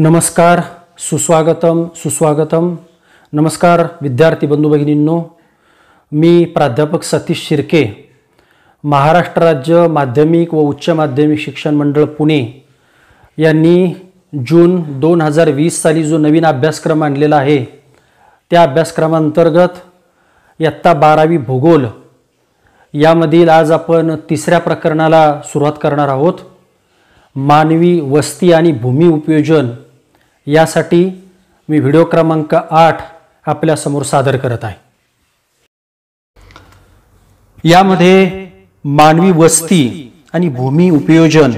नमस्कार, सुस्वागतम. नमस्कार विद्यार्थी बंधू भगिनींनो, मी प्राध्यापक सतीश शिर्के, महाराष्ट्र राज्य माध्यमिक व उच्च माध्यमिक शिक्षण मंडळ पुणे यांनी जून 2020 साली जो नवीन अभ्यासक्रम आणलेला आहे त्या अभ्यासक्रमांतर्गत इयत्ता 12वी भूगोल यामधील आज आपण तिसऱ्या प्रकरणाला सुरुवात करणार आहोत. मानवी वस्ती आणि भूमी उपयोजन यासाठी मी व्हिडिओ क्रमांक 8 आपल्या समोर सादर करत आहे. यामध्ये मानवी वस्ती आणि भूमी उपयोजन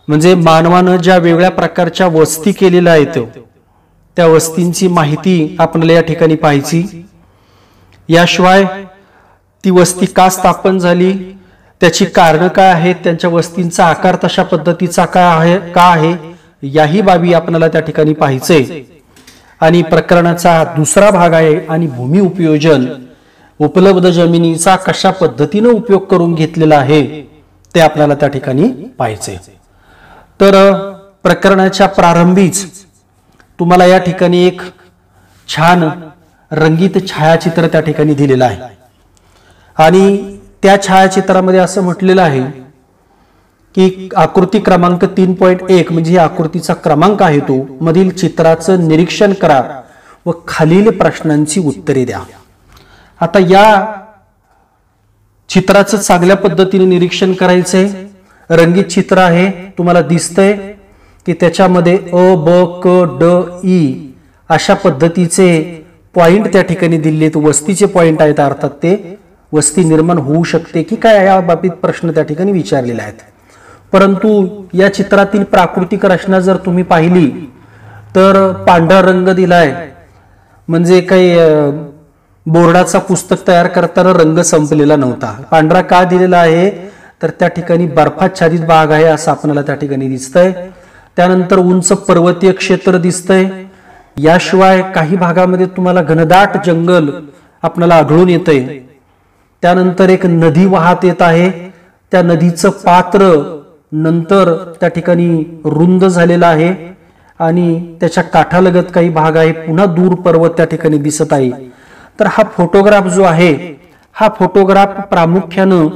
म्हणजे मानवानं ज्या वेगळ्या प्रकारच्या वस्ती केलेल्या आहेत त्या वस्तींची माहिती आपल्याला या ठिकाणी पाहायची. याशिवाय ती वस्ती का स्थापन झाली, त्याची कारणं काय आहेत, त्यांच्या वस्तींचा आकार तशा पद्धतीचा का आहे याही बाबी आपल्याला त्या ठिकाणी पाहायचे. आणि प्रकरणाचा दुसरा भाग आहे आणि भूमी उपयोजन, उपलब्ध जमिनीचा कशा पद्धतीने उपयोग करून घेतलेला आहे ते आपल्याला त्या ठिकाणी पाहायचे. तर प्रकरणाच्या प्रारंभीच तुम्हाला या ठिकाणी एक छान रंगीत छायाचित्र त्या ठिकाणी दिलेलं आहे आणि त्या छायाचित्रामध्ये असं म्हटलेलं आहे की आकृती क्रमांक 3.1 म्हणजे आकृतीचा क्रमांक आहे तो, मधील चित्राचं निरीक्षण करा व खालील प्रश्नांची उत्तरे द्या. आता या चित्राचं चांगल्या पद्धतीने निरीक्षण करायचंय. रंगीत चित्र आहे, तुम्हाला दिसतंय की त्याच्यामध्ये अ, ब, क, ड, ई अशा पद्धतीचे पॉइंट त्या ठिकाणी दिलेत. वस्तीचे पॉइंट आहेत, अर्थात ते वस्ती निर्माण होऊ शकते की काय या बाबतीत प्रश्न त्या ठिकाणी विचारलेले आहेत. परंतु या चित्रातील प्राकृतिक रचना जर तुम्ही पाहिली तर पांढरा रंग दिलाय, म्हणजे काही बोर्डाचा पुस्तक तयार करताना रंग संपलेला नव्हता. पांढरा का दिलेला आहे तर त्या ठिकाणी बर्फाच्छादित भाग आहे असं आपल्याला त्या ठिकाणी दिसतंय. त्यानंतर उंच पर्वतीय क्षेत्र दिसतंय. याशिवाय काही भागामध्ये तुम्हाला घनदाट जंगल आपल्याला आढळून येतंय. त्यानंतर एक नदी वाहत येत आहे, त्या नदीचं पात्र नंतर त्या ठिकाणी रुंद झालेलं आहे आणि त्याच्या काठालगत काही भाग आहे, पुन्हा दूर पर्वत त्या ठिकाणी दिसत आहे. तर हा फोटोग्राफ जो आहे हा फोटोग्राफ प्रामुख्यानं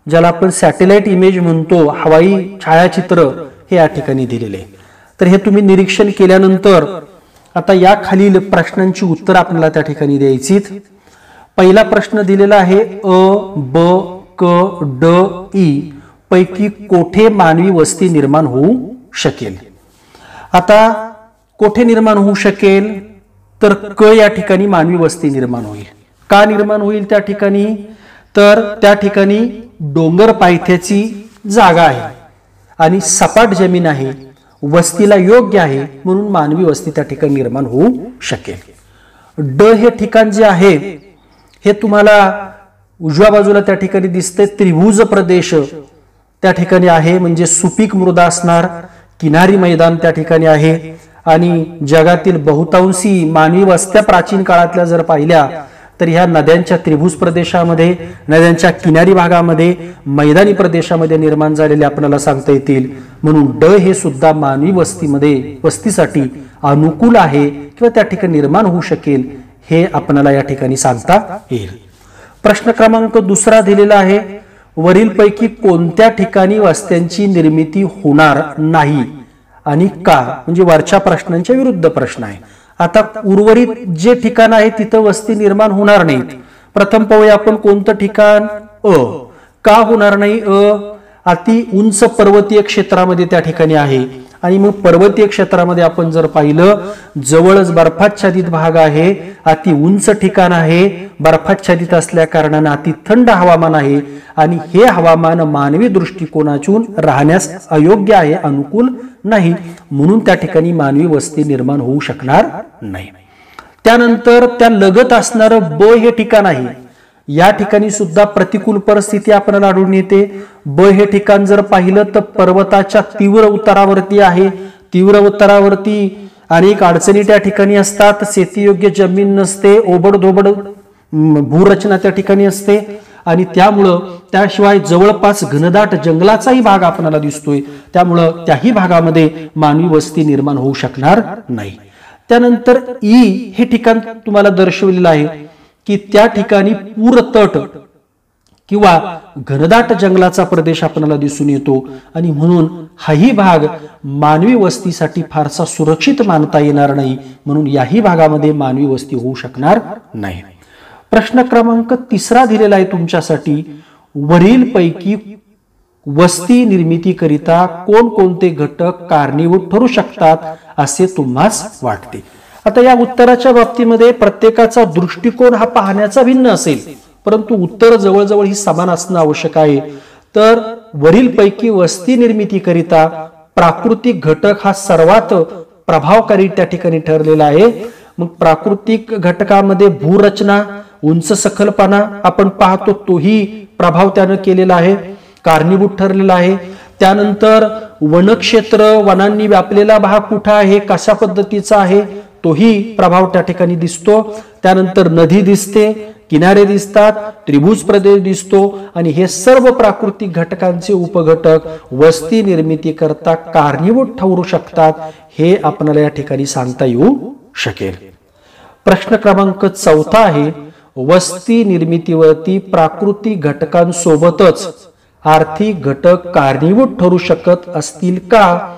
ज्याला आपण सॅटेलाइट इमेज म्हणतो, हवाई छायाचित्र हे या ठिकाणी दिलेले. तर हे तुम्ही निरीक्षण केल्यानंतर आता या खालील प्रश्नांची उत्तर आपल्याला त्या ठिकाणी द्यायची. पहिला प्रश्न दिलेला आहे अ, ब, क, ड, ई पैकी कोठे मानवी वस्ती निर्माण होऊ शकेल. आता कोठे निर्माण होऊ शकेल तर क या ठिकाणी मानवी वस्ती निर्माण होईल. का निर्माण होईल त्या ठिकाणी तर त्या ठिकाणी डोंगर पायथ्याची जागा आहे आणि सपाट जमीन आहे, वस्तीला योग्य आहे, म्हणून मानवी वस्ती त्या ठिकाणी निर्माण होऊ शकेल. ड हे ठिकाण जे आहे हे तुम्हाला उजव्या बाजूला त्या ठिकाणी दिसते, त्रिभुज प्रदेश त्या ठिकाणी आहे, म्हणजे सुपीक मृदा असणार, किनारी मैदान त्या ठिकाणी आहे आणि जगातील बहुतांशी मानवी वस्त्या प्राचीन काळातल्या जर पाहिल्या तर ह्या नद्यांच्या त्रिभुज प्रदेशामध्ये, नद्यांच्या किनारी भागामध्ये, मैदानी प्रदेशामध्ये निर्माण झालेले आपल्याला सांगता येतील. म्हणून ड हे सुद्धा मानवी वस्तीसाठी अनुकूल आहे किंवा त्या ठिकाणी निर्माण होऊ शकेल हे आपल्याला या ठिकाणी सांगता येईल. प्रश्न क्रमांक दुसरा दिलेला आहे वरीलपैकी कोणत्या ठिकाणी वस्त्यांची निर्मिती होणार नाही आणि का, म्हणजे वरच्या प्रश्नांच्या विरुद्ध प्रश्न आहे. आता उर्वरित जे ठिकाण आहे तिथं वस्ती निर्माण होणार नाहीत. प्रथम पाहूया आपण कोणतं ठिकाण. अ का होणार नाही. अति उंच पर्वतीय क्षेत्रामध्ये त्या ठिकाणी आहे आणि मग पर्वतीय क्षेत्रामध्ये आपण जर पाहिलं जवळच बर्फाच्छादित भाग आहे, अति उंच ठिकाण आहे, बर्फाच्छादित असल्या कारणाने अति थंड हवामान आहे आणि हे हवामान मानवी दृष्टिकोनातून राहण्यास अयोग्य आहे, अनुकूल नाही, म्हणून त्या ठिकाणी मानवी वस्ती निर्माण होऊ शकणार नाही. त्यानंतर त्या लगत असणारं ब हे ठिकाण आहे, या ठिकाणी सुद्धा प्रतिकूल परिस्थिती आपल्याला आढळून येते. ब हे ठिकाण जर पाहिलं तर पर्वताच्या तीव्र उतारावरती आहे, तीव्र उतारावरती अनेक अडचणी त्या ठिकाणी असतात, शेतीयोग्य जमीन नसते, ओबडधोबड भूरचना त्या ठिकाणी असते आणि त्यामुळं त्याशिवाय जवळपास घनदाट जंगलाचाही भाग आपल्याला दिसतोय, त्यामुळं त्याही भागामध्ये मानवी वस्ती निर्माण होऊ शकणार नाही. त्यानंतर ई हे ठिकाण तुम्हाला दर्शवलेलं आहे की त्या ठिकाणी पूरतट किंवा घनदाट जंगलाचा प्रदेश आपल्याला दिसून येतो आणि म्हणून हाही भाग मानवी वस्तीसाठी फारसा सुरक्षित मानता येणार नाही, म्हणून याही भागामध्ये मानवी वस्ती होऊ शकणार नाही. प्रश्न क्रमांक 3 दिलेला आहे तुमच्यासाठी, वरील पैकी वस्ती निर्मितीकरिता कोणकोणते घटक कारणीभूत ठरू शकतात असे तुम्हास वाटते. आता या उत्तराच्या बाबतीमध्ये प्रत्येकाचा दृष्टिकोन हा पाहण्याचा भिन्न असेल, परंतु उत्तर जवळजवळ ही समान असणं आवश्यक आहे. तर वरील पैकी वस्ती निर्मितीकरिता प्राकृतिक घटक हा सर्वात प्रभावकारी त्या ठिकाणी ठरलेला आहे. मग प्राकृतिक घटकामध्ये भूरचना, उंच सखलपणा आपण पाहतो, तोही प्रभाव त्यानं केलेला आहे, कारणीभूत ठरलेला आहे. त्यानंतर वनक्षेत्र, वनांनी व्यापलेला भाग कुठे आहे, कशा पद्धतीचा आहे, तोही प्रभाव त्या ठिकाणी दिसतो. त्यानंतर नदी दिसते, किनारे दिसतात, त्रिभुज प्रदेश दिसतो आणि हे सर्व प्राकृतिक घटकांचे उपघटक वस्ती निर्मिती करता कारणीभूत ठरू शकतात, हे आपल्याला या ठिकाणी सांगता येऊ शकेल. प्रश्न क्रमांक 4 आहे, वस्ती निर्मितीवरती प्राकृतिक घटकांसोबतच आर्थिक घटक कारणीभूत ठरू शकत असतील का?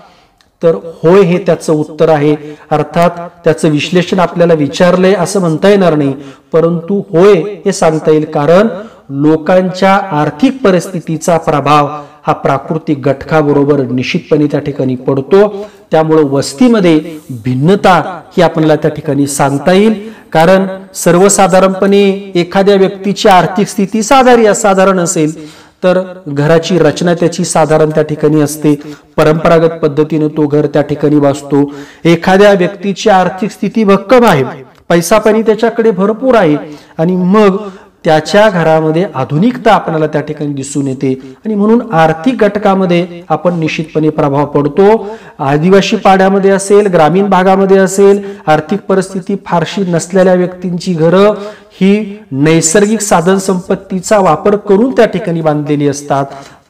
तर होय हे त्याचं उत्तर आहे. अर्थात त्याचं विश्लेषण आपल्याला विचारलंय असं म्हणता येणार नाही, परंतु होय हे सांगता येईल, कारण लोकांच्या आर्थिक परिस्थितीचा प्रभाव हा प्राकृतिक घटकाबरोबर निश्चितपणे त्या ठिकाणी पडतो. त्यामुळे वस्तीमध्ये भिन्नता ही आपल्याला त्या ठिकाणी सांगता येईल, कारण सर्वसाधारणपणे एखाद्या व्यक्तीची आर्थिक स्थिती साधारण असेल तर घराची रचना त्याची साधारण त्या ठिकाणी असते, परंपरागत पद्धतीने तो घर त्या ठिकाणी बसतो. एखाद्या व्यक्तीची आर्थिक स्थिती भक्कम आहे, पैसा पाणी त्याच्याकडे भरपूर आहे आणि मग त्याच्या घरामध्ये आधुनिकता आपल्याला त्या ठिकाणी दिसून येते आणि म्हणून आर्थिक घटकामध्ये आपण निश्चितपणे प्रभाव पडतो. आदिवासी पाड्यामध्ये असेल, ग्रामीण भागामध्ये असेल, आर्थिक परिस्थिती फारशी नसलेल्या व्यक्तींची घरं ही नैसर्गिक साधन संपत्तीचा वापर करून त्या ठिकाणी बांधलेली असतात,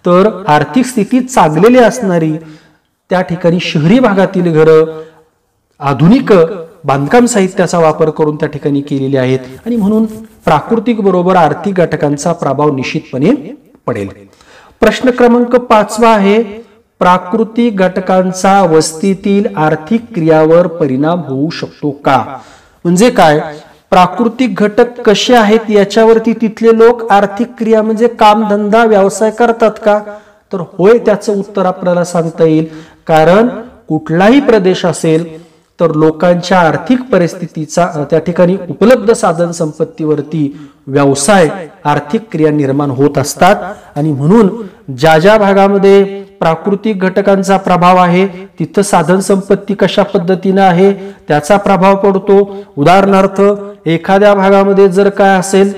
तर आर्थिक स्थिती चांगलेली असणारी त्या ठिकाणी शहरी भागातील घरं आधुनिक बांधकाम साहित्याचा वापर करून त्या ठिकाणी केलेली आहेत आणि म्हणून प्राकृतिक बरोबर आर्थिक घटकांचा प्रभाव निश्चितपणे पडेल. प्रश्न क्रमांक 5 आहे, प्राकृतिक घटकांचा वस्तीतील आर्थिक क्रियावर परिणाम होऊ शकतो का? म्हणजे काय, प्राकृतिक घटक कसे आहेत याच्यावरती तिथले लोक आर्थिक क्रिया म्हणजे कामधंदा व्यवसाय करतात का? तर होय त्याचं उत्तर आपल्याला सांगता येईल, कारण कुठलाही प्रदेश असेल तर लोकांच्या आर्थिक परिस्थितीचा त्या ठिकाणी उपलब्ध साधन संपत्तीवरती व्यवसाय आर्थिक क्रिया निर्माण होत असतात आणि म्हणून ज्या ज्या भागामध्ये प्राकृतिक घटकांचा प्रभाव आहे तिथं साधन संपत्ती कशा पद्धतीने आहे त्याचा प्रभाव पडतो. उदाहरणार्थ एखाद्या भागामध्ये जर काय असेल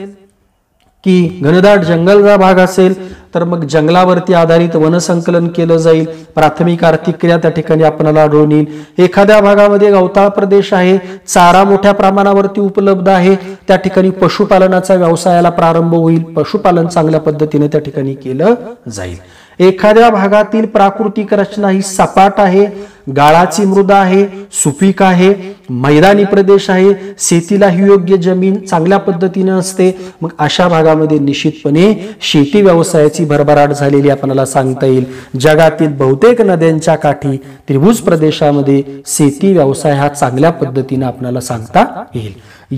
की घनदाट जंगलचा भाग असेल तर मग जंगलावरती आधारित वनसंकलन केलं जाईल, प्राथमिक आर्थिक क्रिया त्या ठिकाणी आपल्याला आढळून येईल. एखाद्या भागामध्ये गवताळ प्रदेश आहे, चारा मोठ्या प्रमाणावरती उपलब्ध आहे, त्या ठिकाणी पशुपालनाचा व्यवसायाला प्रारंभ होईल, पशुपालन चांगल्या पद्धतीने त्या ठिकाणी केलं जाईल. एखाद्या भागातील प्राकृतिक रचना ही सपाट आहे, गाळाची मृदा आहे, सुपीक आहे, मैदानी प्रदेश आहे, शेतीला योग्य जमीन चांगल्या पद्धतीने असते, मग अशा भागामध्ये निश्चितपणे शेती व्यवसायाची भरभराट झालेली आपल्याला सांगता येईल. जगातील बहुतेक नद्यांच्या काठी त्रिभुज प्रदेशामध्ये शेती व्यवसाय हा चांगल्या पद्धतीने आपल्याला सांगता येईल.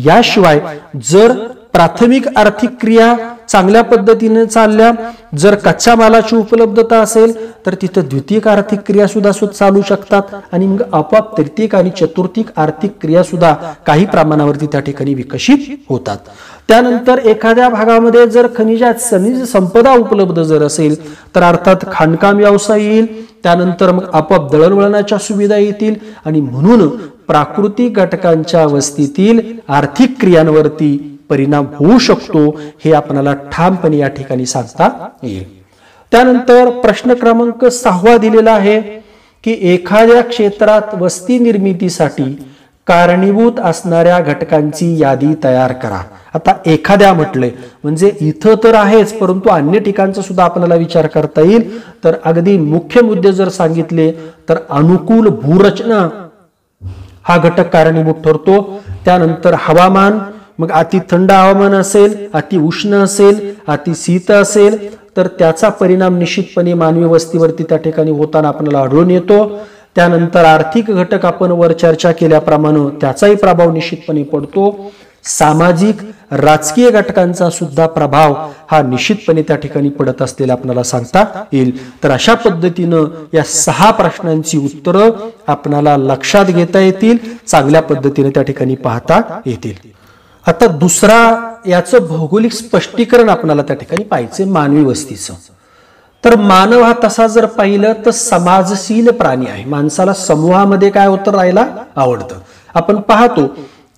याशिवाय जर प्राथमिक आर्थिक क्रिया चांगल्या पद्धतीने चालल्या, जर कच्च्या मालाची उपलब्धता असेल तर तिथं द्वितीयक आर्थिक क्रिया सुद्धा चालू शकतात आणि मग आपोआप तृतीयक आणि चतुर्थिक आर्थिक क्रिया सुद्धा काही प्रमाणावरती त्या ठिकाणी विकसित होतात. त्यानंतर एखाद्या भागामध्ये जर खनिज संपदा उपलब्ध जर असेल तर अर्थात खाणकाम व्यवसाय येईल, त्यानंतर मग आपोआप दळणवळणाच्या सुविधा येतील आणि म्हणून प्राकृतिक घटकांच्या वस्तीतील आर्थिक क्रियांवरती परिणाम होऊ शकतो हे आपल्याला ठामपणे या ठिकाणी सांगता येईल. त्यानंतर प्रश्न क्रमांक 6 दिलेला आहे की एखाद्या क्षेत्रात वस्ती निर्मितीसाठी कारणीभूत असणाऱ्या घटकांची यादी तयार करा. आता एखाद्या म्हटलंय म्हणजे इथं तर आहेच, परंतु अन्य ठिकाणचा सुद्धा आपल्याला विचार करता येईल. तर अगदी मुख्य मुद्दे जर सांगितले तर अनुकूल भूरचना हा घटक कारणीभूत ठरतो. त्यानंतर हवामान, मग अति थंड हवामान असेल, अति उष्ण असेल, अति शीत असेल तर त्याचा परिणाम निश्चितपणे मानवी वस्तीवरती त्या ठिकाणी होताना आपल्याला आढळून येतो. त्यानंतर आर्थिक घटक आपण वर चर्चा केल्याप्रमाणे त्याचाही प्रभाव निश्चितपणे पडतो. सामाजिक राजकीय घटकांचा सुद्धा प्रभाव हा निश्चितपणे त्या ठिकाणी पडत असलेला आपल्याला सांगता येईल. तर अशा पद्धतीनं या 6 प्रश्नांची उत्तरं आपल्याला लक्षात घेता येतील, चांगल्या पद्धतीने त्या ठिकाणी पाहता येतील. आता दुसरा याचं भौगोलिक स्पष्टीकरण आपल्याला त्या ठिकाणी पाहिजे मानवी वस्तीचं. तर मानव हा तसा जर पाहिलं तर समाजशील प्राणी आहे. माणसाला समूहामध्ये काय होतं राहायला आवडतं. आपण पाहतो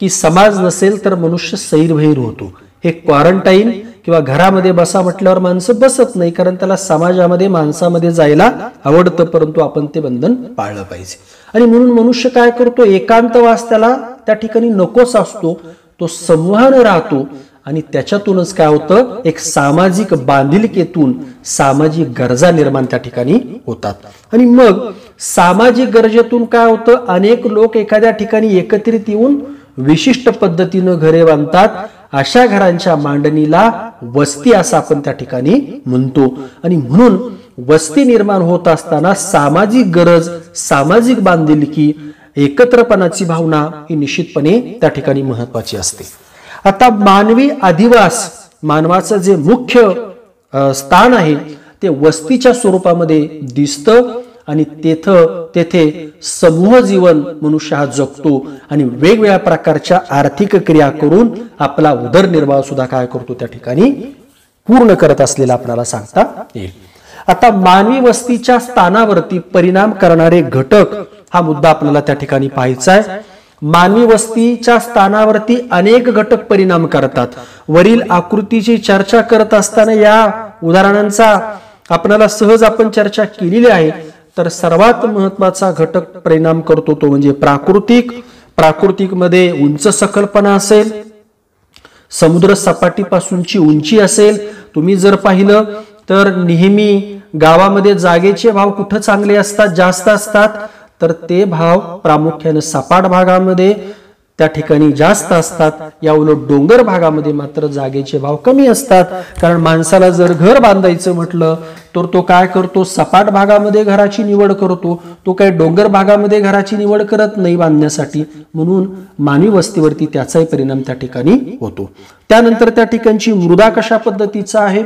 की समाज नसेल तर मनुष्य सैरभैर होतो. हे क्वारंटाईन किंवा घरामध्ये बसा म्हटल्यावर माणसं बसत नाही, कारण त्याला समाजामध्ये माणसामध्ये जायला आवडतं, परंतु आपण ते बंधन पाळलं पाहिजे. आणि म्हणून मनुष्य काय करतो, एकांतवास त्याला त्या ठिकाणी नकोच असतो. तो समूहाने राहतो आणि त्याच्यातूनच काय होतं, एक सामाजिक बांधिलकीतून सामाजिक गरजा निर्माण त्या ठिकाणी होतात. आणि मग सामाजिक गरजेतून काय होतं, अनेक लोक एखाद्या ठिकाणी एकत्रित येऊन विशिष्ट पद्धतीनं घरे बांधतात. अशा घरांच्या मांडणीला वस्ती असं आपण त्या ठिकाणी म्हणतो. आणि म्हणून वस्ती निर्माण होत असताना सामाजिक गरज, सामाजिक बांधिलकी, एकत्रपणाची भावना ही निश्चितपणे त्या ठिकाणी महत्वाची असते. आता मानवी अधिवास, मानवाचं जे मुख्य स्थान आहे ते वस्तीच्या स्वरूपामध्ये दिसतं. आणि तेथे समूह जीवन मनुष्य हा जगतो आणि वेगवेगळ्या प्रकारच्या आर्थिक क्रिया करून आपला उदरनिर्वाह सुद्धा काय करतो त्या ठिकाणी पूर्ण करत असलेला आपल्याला सांगता येईल. आता मानवी वस्तीच्या स्थानावरती परिणाम करणारे घटक हा मुद्दा आपल्याला त्या ठिकाणी पाहायचा आहे. मानवी वस्तीच्या स्थानावरती अनेक घटक परिणाम करतात. वरील आकृतीची चर्चा करत असताना या उदाहरणांचा आपल्याला सहज आपण चर्चा केलेली आहे. तर सर्वात महत्वाचा घटक परिणाम करतो तो म्हणजे प्राकृतिक. प्राकृतिक मध्ये उंच सखलपणा असेल, समुद्र सपाटीपासूनची उंची असेल. तुम्ही जर पाहिलं तर नेहमी गावामध्ये जागेचे भाव कुठं चांगले असतात, जास्त असतात, तर ते भाव प्रामुख्याने सपाट भागामध्ये त्या ठिकाणी जास्त असतात. या उलट डोंगर भागामध्ये मात्र जागेचे भाव कमी असतात. कारण माणसाला जर घर बांधायचं म्हटलं तर तो काय करतो, सपाट भागामध्ये घराची निवड करतो. तो काही डोंगर भागामध्ये घराची निवड करत नाही बांधण्यासाठी. म्हणून मानवी वस्तीवरती त्याचाही परिणाम त्या ठिकाणी होतो. त्यानंतर त्या ठिकाणची मृदा कशा पद्धतीचा आहे,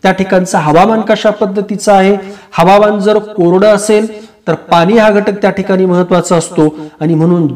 त्या ठिकाणचं हवामान कशा पद्धतीचं आहे. हवामान जर कोरडं असेल तर पाणी हा घटक त्या ठिकाणी महत्वाचा असतो. आणि म्हणून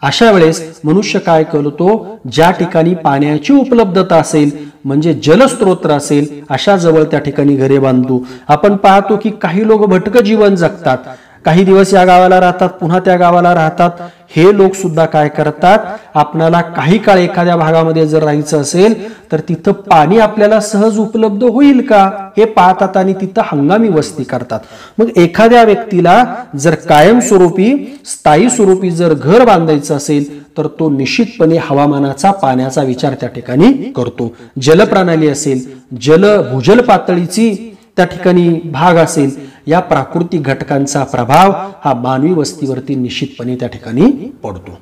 अशा वेळेस मनुष्य काय करतो, ज्या ठिकाणी पाण्याची उपलब्धता असेल म्हणजे जलस्रोत असेल अशा जवळ त्या ठिकाणी घरे बांधतो. आपण पाहतो की काही लोक भटकं जीवन जगतात, काही दिवस या गावाला राहतात, पुन्हा त्या गावाला राहतात. हे लोक सुद्धा काय करतात, आपल्याला काही काळ एखाद्या भागामध्ये जर राहायचं असेल तर तिथं पाणी आपल्याला सहज उपलब्ध होईल का हे पाहतात आणि तिथं हंगामी वस्ती करतात. मग एखाद्या व्यक्तीला जर कायमस्वरूपी स्थायी स्वरूपी जर घर बांधायचं असेल तर तो निश्चितपणे हवामानाचा, पाण्याचा विचार त्या ठिकाणी करतो. जलप्रणाली असेल, भूजल पातळीची त्या ठिकाणी भाग असेल, या प्राकृतिक घटकांचा प्रभाव हा मानवी वस्तीवरती निश्चितपणे त्या ठिकाणी पडतो.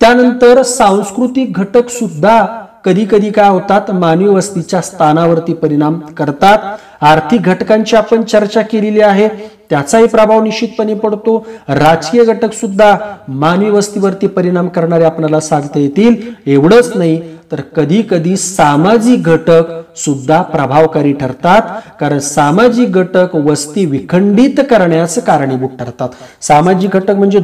त्यानंतर सांस्कृतिक घटक सुद्धा कधी कधी काय होतात, मानवी वस्तीच्या स्थानावरती परिणाम करतात. आर्थिक घटकांची आपण चर्चा केलेली आहे, त्याचाही प्रभाव निश्चितपणे पडतो. राजकीय घटक सुद्धा मानवी वस्तीवरती परिणाम करणारे आपल्याला सांगता येतील. एवढंच नाही तर कधी कधी सामाजिक घटक सुद्धा प्रभावकारी ठरतात. कारण सामाजिक घटक वस्ती विखंडित करण्यास कारणीभूत ठरतात. सामाजिक घटक म्हणजे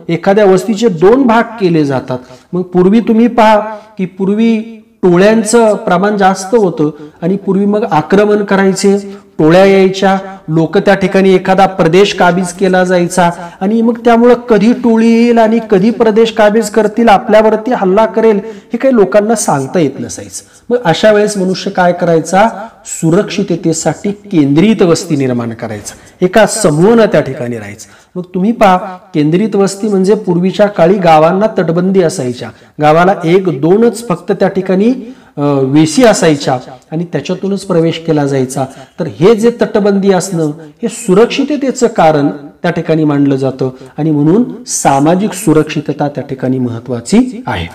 एखाद्या वस्तीचे 2 भाग केले जातात. मग पूर्वी तुम्ही पहा की पूर्वी टोळ्यांचं प्रमाण जास्त होतं आणि पूर्वी मग आक्रमण करायचे, टोळ्या यायच्या, लोक त्या ठिकाणी एखादा प्रदेश काबीज केला जायचा आणि मग त्यामुळे कधी टोळी येईल आणि कधी प्रदेश काबीज करतील, आपल्यावरती हल्ला करेल, हे काही लोकांना सांगता येत नसायचं. मग अशा वेळेस मनुष्य काय करायचा, सुरक्षिततेसाठी केंद्रित वस्ती निर्माण करायचा, एका समूहानं त्या ठिकाणी राहायचं. मग तुम्ही पहा, केंद्रित वस्ती म्हणजे पूर्वीच्या काळी गावांना तटबंदी असायच्या, गावाला 1-2च फक्त त्या ठिकाणी वेशी असायच्या आणि त्याच्यातूनच प्रवेश केला जायचा. तर हे जे तटबंदी असणं हे सुरक्षिततेचं कारण त्या ठिकाणी मानलं जातं आणि म्हणून सामाजिक सुरक्षितता त्या ठिकाणी महत्वाची आहे.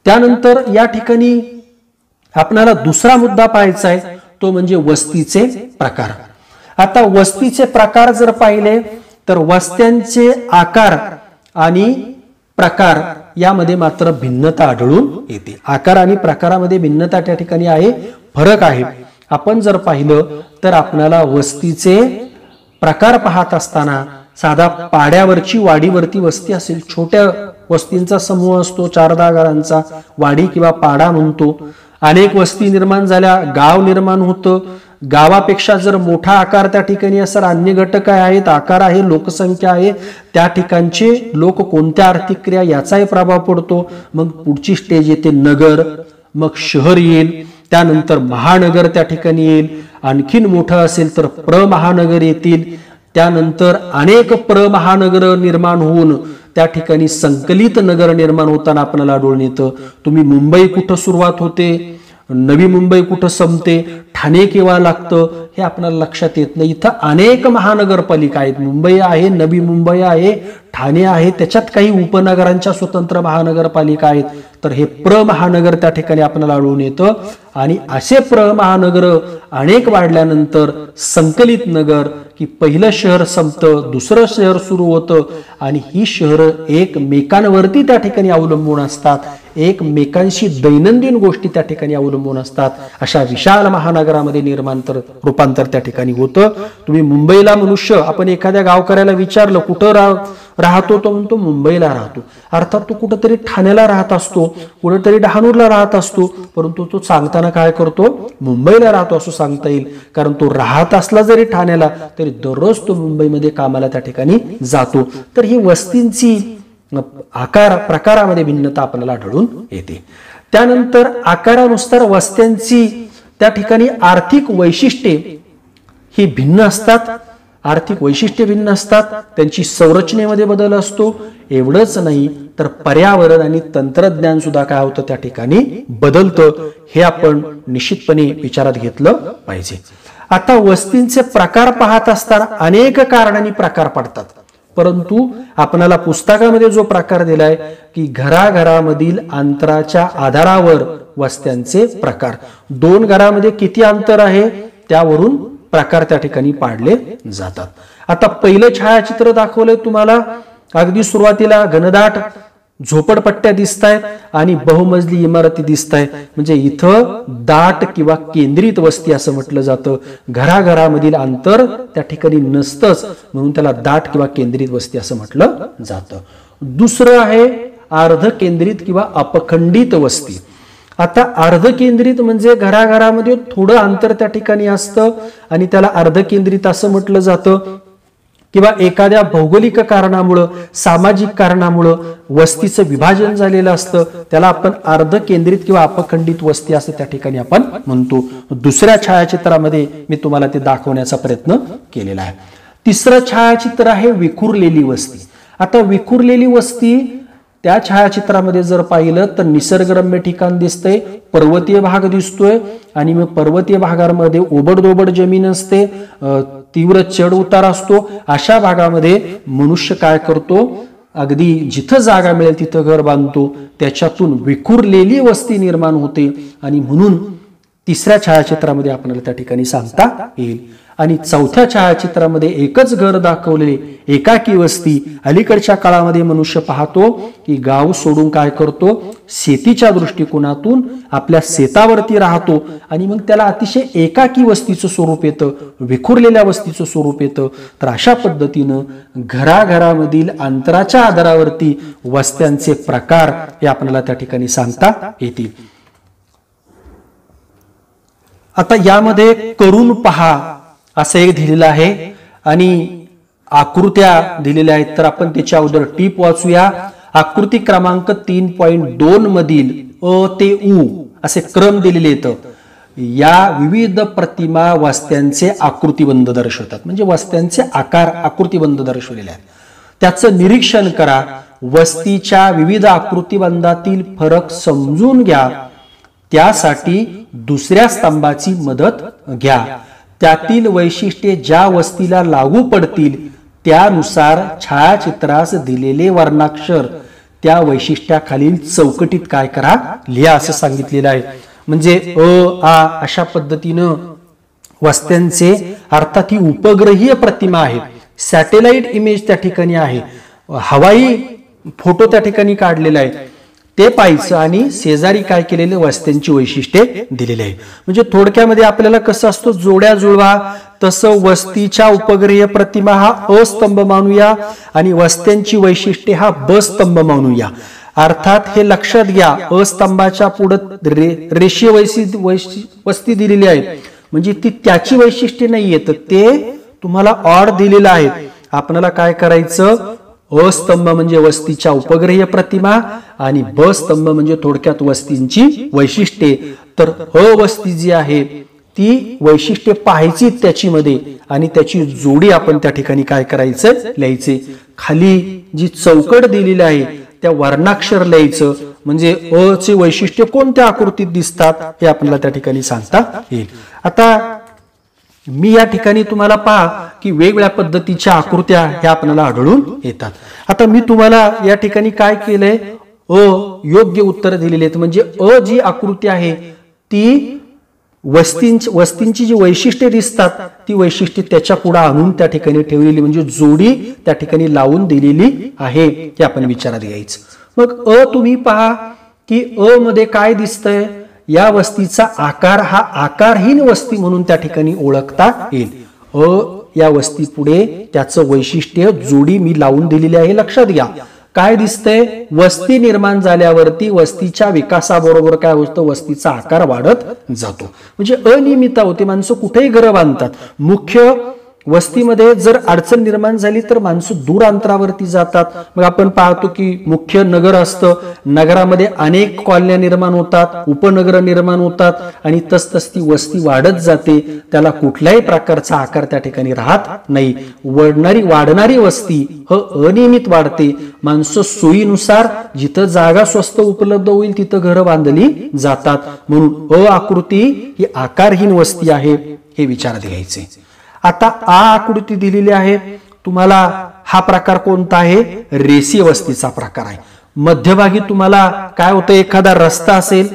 त्यानंतर या ठिकाणी आपल्याला दुसरा मुद्दा पाहायचा आहे, तो म्हणजे वस्तीचे प्रकार. आता वस्तीचे प्रकार जर पाहिले तर वस्त्यांचे आकार आणि प्रकार यामध्ये मात्र भिन्नता आढळून येते. आकार आणि प्रकारामध्ये भिन्नता त्या ठिकाणी आहे, फरक आहे. आपण जर पाहिलं तर आपल्याला वस्तीचे प्रकार पाहत असताना साधा पाड्यावरची वाडीवरती वस्ती असेल, छोट्या वस्तींचा समूह असतो, 4-10 घरांचा वाडी किंवा पाडा म्हणतो. अनेक वस्ती निर्माण झाल्या, गाव निर्माण होतं. गावापेक्षा जर मोठा आकार त्या ठिकाणी असेल, अन्य घटक आहेत, आकार आहे, लोकसंख्या आहे, त्या ठिकाणचे लोक कोणत्या आर्थिक क्रिया याचाही प्रभाव पडतो. मग पुढची स्टेज येते नगर, मग शहर येईल, त्यानंतर महानगर त्या ठिकाणी येईल, आणखीन मोठं असेल तर प्रमहानगर येतील, त्यानंतर अनेक प्रमहानगर निर्माण होऊन त्या ठिकाणी संकलित नगर निर्माण होताना आपल्याला आढळून येतं. तुम्ही मुंबई कुठं सुरुवात होते, नवी मुंबई कुठं संपते, ठाणे केव्हा लागतं हे आपल्याला लक्षात येत नाही. इथं अनेक महानगरपालिका आहेत, मुंबई आहे, नवी मुंबई आहे, ठाणे आहे, त्याच्यात काही उपनगरांच्या स्वतंत्र महानगरपालिका आहेत. तर हे प्रमहानगर त्या ठिकाणी आपल्याला आढळून येतं आणि असे प्रमहानगर अनेक वाढल्यानंतर संकलित नगर की पहिलं शहर संपतं, दुसरं शहर सुरू होतं आणि ही शहर एकमेकांवरती त्या ठिकाणी अवलंबून असतात, एकमेकांशी दैनंदिन गोष्टी त्या ठिकाणी अवलंबून असतात. अशा विशाल महानगरामध्ये रूपांतर त्या ठिकाणी होतं. तुम्ही मुंबईला मनुष्य, आपण एखाद्या गावकऱ्याला विचारलं कुठं राहतो, तो म्हणतो मुंबईला राहतो. अर्थात तो कुठंतरी ठाण्याला राहत असतो, कुठेतरी डहाणूरला राहत असतो, परंतु तो सांगताना काय करतो, मुंबईला राहतो असं सांगता येईल. कारण तो राहत असला जरी ठाण्याला तरी दररोज तो मुंबईमध्ये कामाला त्या ठिकाणी जातो. तर ही वस्तींची आकार प्रकारामध्ये भिन्नता आपल्याला आढळून येते. त्यानंतर आकारानुसार वस्त्यांची त्या ठिकाणी आर्थिक वैशिष्ट्ये ही भिन्न असतात, आर्थिक वैशिष्ट्ये भिन्न असतात, त्यांची संरचनेमध्ये बदल असतो. एवढंच नाही तर पर्यावरण आणि तंत्रज्ञान सुद्धा काय होतं त्या ठिकाणी बदलतं, हे आपण निश्चितपणे विचारात घेतलं पाहिजे. आता वस्तींचे प्रकार पाहत असताना अनेक कारणांनी प्रकार पडतात, परंतु आपल्याला पुस्तकामध्ये जो प्रकार दिलाय की घराघरामधील अंतराच्या आधारावर वस्त्यांचे प्रकार, 2 घरामध्ये किती अंतर आहे त्यावरून प्रकार त्या ठिकाणी पाडले जातात. आता पहिलं छायाचित्र दाखवलंय तुम्हाला, अगदी सुरुवातीला घनदाट झोपडपट्ट्या दिसतायत आणि बहुमजली इमारती दिसतायत, म्हणजे इथं दाट किंवा केंद्रित वस्ती असं म्हटलं जातं. घराघरामधील अंतर त्या ठिकाणी नसतंच, म्हणून त्याला दाट किंवा केंद्रित वस्ती असं म्हटलं जातं. दुसरं आहे अर्ध केंद्रित किंवा अपखंडित वस्ती. आता अर्ध केंद्रित म्हणजे घराघरामध्ये थोडं अंतर त्या ठिकाणी असतं आणि त्याला अर्ध केंद्रित असं म्हटलं जातं. किंवा एखाद्या भौगोलिक कारणामुळं, सामाजिक कारणामुळं वस्तीचं विभाजन झालेलं असतं, त्याला आपण अर्ध केंद्रित किंवा अपखंडित वस्ती असं त्या ठिकाणी आपण म्हणतो. दुसऱ्या छायाचित्रामध्ये मी तुम्हाला ते दाखवण्याचा प्रयत्न केलेला आहे. तिसरं छायाचित्र आहे विखुरलेली वस्ती. आता विखुरलेली वस्ती त्या छायाचित्रामध्ये जर पाहिलं तर निसर्गरम्य ठिकाण दिसतंय, पर्वतीय भाग दिसतोय आणि मग पर्वतीय भागामध्ये ओबडधोबड जमीन असते, तीव्र चढ उतार असतो. अशा भागामध्ये मनुष्य काय करतो, अगदी जिथं जागा मिळेल तिथं घर बांधतो, त्याच्यातून विखुरलेली वस्ती निर्माण होते आणि म्हणून तिसऱ्या छायाचित्रामध्ये आपल्याला त्या ठिकाणी सांगता येईल. आणि चौथ्या छायाचित्रामध्ये एकच घर दाखवलेले, एकाकी वस्ती. अलीकडच्या काळामध्ये मनुष्य पाहतो की गाव सोडून काय करतो, शेतीच्या दृष्टिकोनातून आपल्या शेतावरती राहतो आणि मग त्याला अतिशय एकाकी वस्तीचं स्वरूप येतं, विखुरलेल्या वस्तीचं स्वरूप येतं. तर अशा पद्धतीनं घराघरामधील अंतराच्या आधारावरती वस्त्यांचे प्रकार हे आपल्याला त्या ठिकाणी सांगता येतील. आता यामध्ये करून पहा असं एक दिलेलं आहे आणि आकृत्या दिलेल्या आहेत. तर आपण त्याच्या अगोदर टीप वाचूया. आकृती क्रमांक 3.2 मधील अ ते उ असे क्रम दिलेले आहेत. या विविध प्रतिमा वस्त्यांचे आकृतिबंध दर्शवतात, म्हणजे वस्त्यांचे आकार आकृतिबंध दर्शवलेले आहेत. त्याचं निरीक्षण करा. वस्तीच्या विविध आकृतिबंधातील फरक समजून घ्या. त्यासाठी दुसऱ्या स्तंभाची मदत घ्या. त्यातील वैशिष्ट्ये ज्या वस्तीला लागू पडतील त्यानुसार छायाचित्रास दिलेले वर्णाक्षर त्या वैशिष्ट्याखालील चौकटीत काय करा, लिहा असं सांगितलेलं आहे. म्हणजे अ आ अशा पद्धतीनं वस्त्यांचे, अर्थात ही उपग्रहीय प्रतिमा आहे, सॅटेलाइट इमेज त्या ठिकाणी आहे, हवाई फोटो त्या ठिकाणी काढलेला आहे, ते पाहायचं आणि शेजारी काय केलेले वस्त्यांची वैशिष्ट्ये दिलेली आहे. म्हणजे थोडक्यामध्ये आपल्याला कसं असतं, जोड्या जुळवा, तसं वस्तीच्या उपग्रहीय प्रतिमा हा अ स्तंभ मानूया आणि वस्त्यांची वैशिष्ट्ये हा ब स्तंभ मानूया. अर्थात हे लक्षात घ्या, अ स्तंभाच्या पुढे रेषीय वस्ती दिलेली आहे, म्हणजे ती त्याची वैशिष्ट्ये नाहीये, तर ते तुम्हाला ऑड दिलेलं आहे. आपल्याला काय करायचं, अ स्तंभ म्हणजे वस्तीच्या उपग्रहीय प्रतिमा आणि ब स्तंभ म्हणजे थोडक्यात वस्तींची वैशिष्ट्ये. तर अ वस्ती जी आहे ती वैशिष्ट्ये पाहायची त्याची मध्ये आणि त्याची जोडी आपण त्या ठिकाणी काय करायचं, लिहायचे. खाली जी चौकट दिलेली आहे त्या वर्णाक्षर लिहायचं, म्हणजे अ चे वैशिष्ट्य कोणत्या आकृतीत दिसतात हे आपल्याला त्या ठिकाणी सांगता येईल. आता मी या ठिकाणी तुम्हाला पहा की वेगवेगळ्या पद्धतीच्या आकृत्या ह्या आपल्याला आढळून येतात. आता मी तुम्हाला या ठिकाणी काय केलंय, अ योग्य उत्तर दिलेले आहेत. म्हणजे अ जी आकृती आहे ती वस्तींची जी वैशिष्ट्ये दिसतात ती वैशिष्ट्ये त्याच्या पुढे आणून त्या ठिकाणी ठेवलेली, म्हणजे जोडी त्या ठिकाणी लावून दिलेली आहे, हे आपण विचारात घ्यायचं. मग अ तुम्ही पहा की अ मध्ये काय दिसतंय, या वस्तीचा आकार हा आकारहीन वस्ती म्हणून त्या ठिकाणी ओळखता येईल. अ या वस्ती पुढे त्याचं वैशिष्ट्य जोडी मी लावून दिलेली आहे, लक्षात घ्या. काय दिसतंय, वस्ती निर्माण झाल्यावरती वस्तीच्या विकासाबरोबर काय होतं, वस्तीचा आकार वाढत जातो. म्हणजे अनियमितता होते, माणसं कुठेही घरं बांधतात. मुख्य वस्तीमध्ये जर अडचण निर्माण झाली तर माणसं दूर अंतरावरती जातात. मग आपण पाहतो की मुख्य नगर असतं, नगरामध्ये अनेक कॉलन्या निर्माण होतात, उपनगर निर्माण होतात आणि तसतस ती वस्ती वाढत जाते. त्याला कुठल्याही प्रकारचा आकार त्या ठिकाणी राहत नाही. वाढणारी वस्ती अनियमित वाढते. माणसं सोयीनुसार जिथं जागा स्वस्त उपलब्ध होईल तिथं घरं बांधली जातात. म्हणून अ आकृती ही आकारहीन वस्ती आहे, हे विचारात घ्यायचे. आता आ आकृती दिलेली आहे तुम्हाला, हा प्रकार कोणता आहे, रेषीय वस्तीचा प्रकार आहे. मध्यभागी तुम्हाला काय होतं, एखादा रस्ता असेल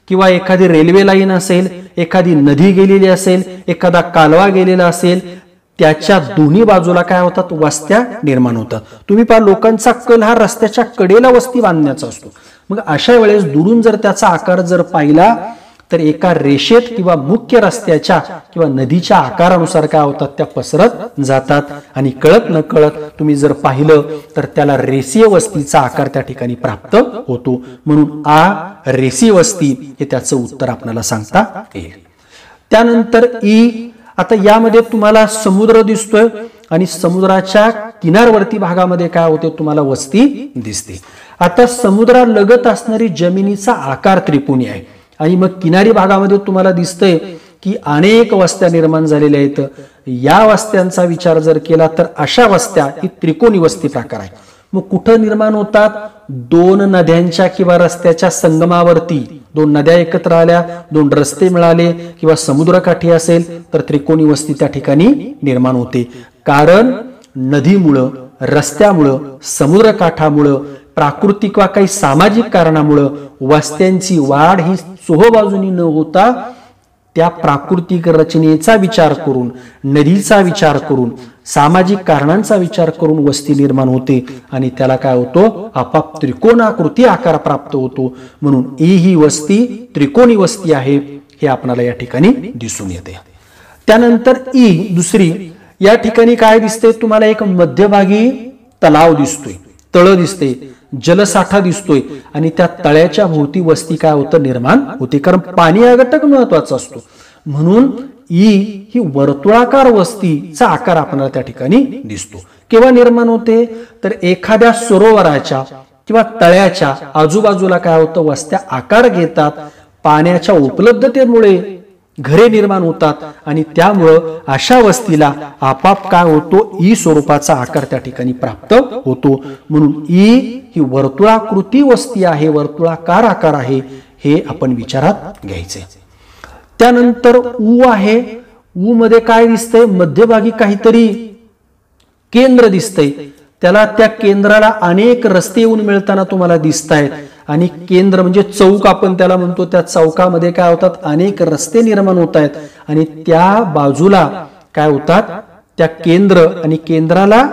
किंवा एखादी रेल्वे लाईन असेल, एखादी नदी गेलेली असेल, एखादा कालवा गेलेला असेल, त्याच्या दोन्ही बाजूला काय होतात, वस्त्या निर्माण होतात. तुम्ही पहा लोकांचा कल हा रस्त्याच्या कडेला वस्ती बांधण्याचा असतो. मग अशा वेळेस दुरून जर त्याचा आकार जर पाहिला तर एका रेषेत किंवा मुख्य रस्त्याच्या किंवा नदीच्या आकारानुसार काय होतात, त्या पसरत जातात आणि कळत न कळत तुम्ही जर पाहिलं तर त्याला रेषीय वस्तीचा आकार त्या ठिकाणी प्राप्त होतो. म्हणून आ रेषीय वस्ती हे त्याचं उत्तर आपल्याला सांगता येईल. त्यानंतर ई, आता यामध्ये तुम्हाला समुद्र दिसतोय आणि समुद्राच्या किनारवर्ती भागामध्ये काय होते, तुम्हाला वस्ती दिसते. आता समुद्रालगत असणारी जमिनीचा आकार त्रिकोणी आहे आणि मग किनारी भागामध्ये तुम्हाला दिसतंय की अनेक वस्त्या निर्माण झालेल्या आहेत. या वस्त्यांचा विचार जर केला तर अशा वस्त्या ही त्रिकोणी वस्ती प्रकार आहे. मग कुठं निर्माण होतात, दोन नद्यांच्या किंवा रस्त्याच्या संगमावरती. दोन नद्या एकत्र आल्या, दोन रस्ते मिळाले किंवा समुद्रकाठी असेल तर त्रिकोणी वस्ती त्या ठिकाणी निर्माण होते. कारण नदीमुळं, रस्त्यामुळं, समुद्रकाठामुळं, प्राकृतिक वा काही सामाजिक कारणामुळं वस्त्यांची वाढ ही चोहोबाजूनी न होता त्या प्राकृतिक रचनेचा विचार करून, नदीचा विचार करून, सामाजिक कारणांचा विचार करून वस्ती निर्माण होते आणि त्याला काय होतो, आपाप त्रिकोणाकृती आकार प्राप्त होतो. म्हणून ई ही वस्ती त्रिकोणी वस्ती आहे, हे आपल्याला या ठिकाणी दिसून येते. त्यानंतर ई दुसरी, या ठिकाणी काय दिसते तुम्हाला, एक मध्यभागी तलाव दिसतोय, तळ दिसते, जलसाठा दिसतोय आणि त्या तळ्याच्या भोवती वस्ती काय होतं, निर्माण होते. कारण पाणी हा घटक महत्वाचा असतो. म्हणून ई ही वर्तुळाकार वस्तीचा आकार आपल्याला त्या ठिकाणी दिसतो. केव्हा निर्माण होते तर एखाद्या सरोवराच्या किंवा तळ्याच्या आजूबाजूला काय होतं, वस्त्या आकार घेतात. पाण्याच्या उपलब्धतेमुळे घरे निर्माण होतात आणि त्यामुळं अशा वस्तीला आपाप काय होतो, ई स्वरूपाचा आकार त्या ठिकाणी प्राप्त होतो. म्हणून ई ही वर्तुळाकृती वस्ती आहे, वर्तुळाकार आकार आहे, हे आपण विचारात घ्यायचे. त्यानंतर ऊ आहे. ऊ मध्ये काय दिसतंय, मध्यभागी काहीतरी केंद्र दिसतंय. त्याला त्या केंद्राला अनेक रस्ते येऊन मिळताना तुम्हाला दिसत आहेत आणि केंद्र म्हणजे चौक आपण त्याला म्हणतो. त्या चौकामध्ये काय होतात, अनेक रस्ते निर्माण होत आहेत आणि त्या बाजूला काय होतात, त्या केंद्र आणि केंद्राला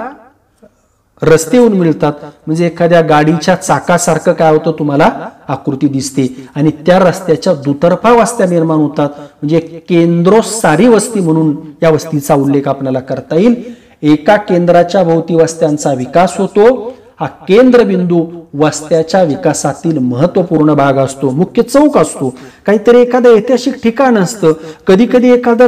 रस्ते येऊन मिळतात. म्हणजे एखाद्या गाडीच्या चाकासारखं काय होतं, तुम्हाला आकृती दिसते आणि त्या रस्त्याच्या दुतर्फा वस्त्या निर्माण होतात. म्हणजे केंद्रोसारी वस्ती म्हणून या वस्तीचा उल्लेख आपल्याला करता येईल. एका केंद्राच्या भोवती वस्त्यांचा विकास होतो. हा केंद्रबिंदू वस्त्याच्या विकासातील महत्वपूर्ण भाग असतो, मुख्य चौक असतो. काहीतरी एखादं ऐतिहासिक ठिकाण असतं, कधी कधी एखादा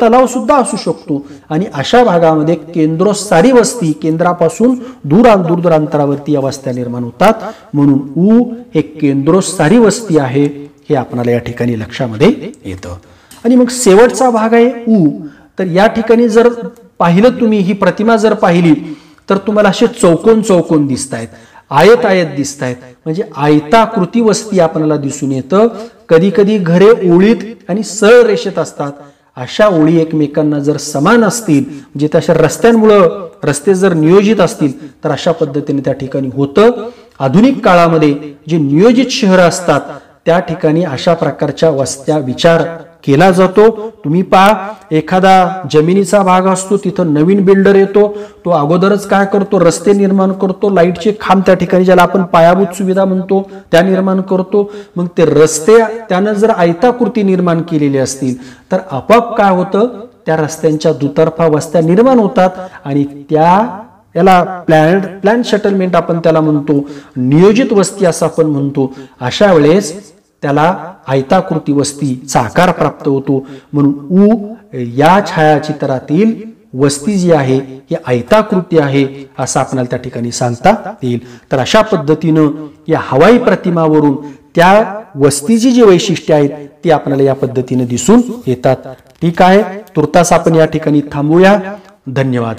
तलाव सुद्धा असू शकतो आणि अशा भागामध्ये केंद्रोसारी वस्ती, केंद्रापासून दूर अंतरावरती या वस्त्या निर्माण होतात. म्हणून ऊ हे केंद्रोसारी वस्ती आहे, हे आपल्याला या ठिकाणी लक्षामध्ये येतं. आणि मग शेवटचा भाग आहे ऊ. तर या ठिकाणी जर पाहिलं तुम्ही, ही प्रतिमा जर पाहिली तर तुम्हाला असे चौकोन दिसत आहेत, आयत दिसत आहेत. म्हणजे आयताकृती वस्ती आपल्याला दिसून येतं. कधी कधी घरे ओळीत आणि सरळ रेषेत असतात. अशा ओळी एकमेकांना जर समान असतील, म्हणजे तशा रस्त्यांमुळं रस्ते जर नियोजित असतील तर अशा पद्धतीने त्या ठिकाणी होतं. आधुनिक काळामध्ये जे नियोजित शहरं असतात त्या ठिकाणी अशा प्रकारच्या वस्त्या विचार केला जातो. तुम्ही पहा, एखादा जमिनीचा भाग असतो, तिथं नवीन बिल्डर येतो, तो अगोदरच काय करतो, रस्ते निर्माण करतो, लाईटचे खांब त्या ठिकाणी ज्याला आपण पायाभूत सुविधा म्हणतो त्या निर्माण करतो. मग ते रस्ते त्यानं जर आयताकृती निर्माण केलेले असतील तर आपोआप काय होतं, त्या रस्त्यांच्या दुतर्फा वस्त्या निर्माण होतात आणि याला प्लॅन सेटलमेंट आपण त्याला म्हणतो, नियोजित वस्ती असं आपण म्हणतो. अशा वेळेस त्याला आयताकृती वस्तीचा आकार प्राप्त होतो. म्हणून ऊ या छायाचित्रातील वस्ती जी आहे ही आयताकृती आहे असं आपल्याला त्या ठिकाणी सांगता येईल. तर अशा पद्धतीनं या हवाई प्रतिमावरून त्या वस्तीची जी वैशिष्ट्ये आहेत ती आपल्याला या पद्धतीने दिसून येतात. ठीक आहे, तुर्तास आपण या ठिकाणी थांबूया. धन्यवाद.